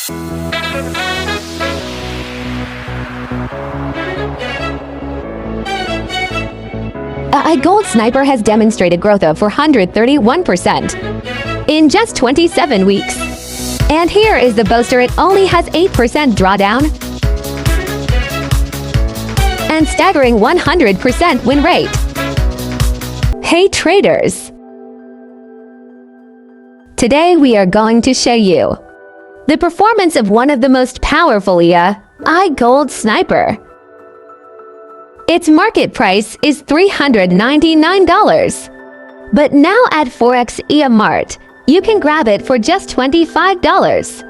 A gold sniper has demonstrated growth of 431% in just 27 weeks. And here is the boaster: it only has 8% drawdown and staggering 100% win rate. Hey traders! Today we are going to show you the performance of one of the most powerful AI gold sniper. Its market price is $399, but now at Forex Mart, you can grab it for just $25.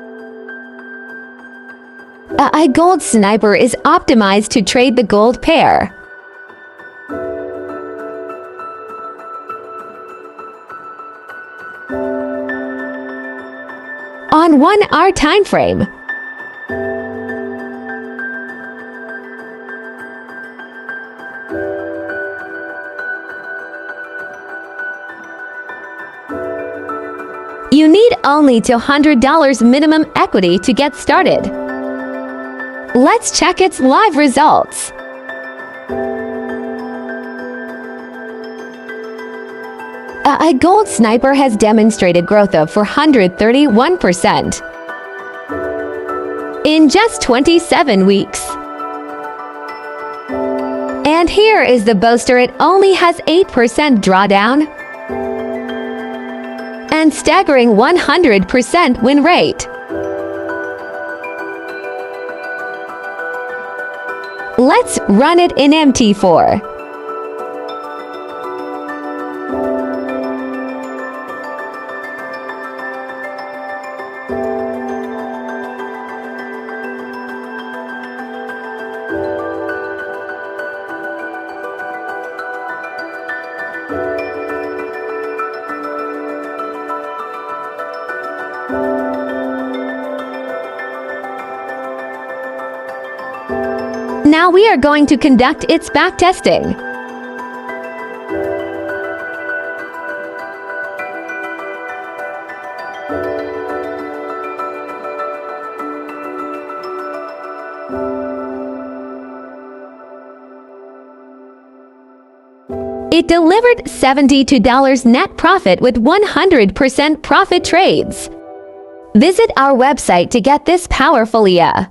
AI gold sniper is optimized to trade the gold pair. On 1 hour time frame. You need only $200 minimum equity to get started. Let's check its live results. AI gold sniper has demonstrated growth of 431% in just 27 weeks. And here is the boaster: it only has 8% drawdown and staggering 100% win rate. Let's run it in MT4. Now we are going to conduct its backtesting. It delivered $72 net profit with 100% profit trades. Visit our website to get this powerful IA.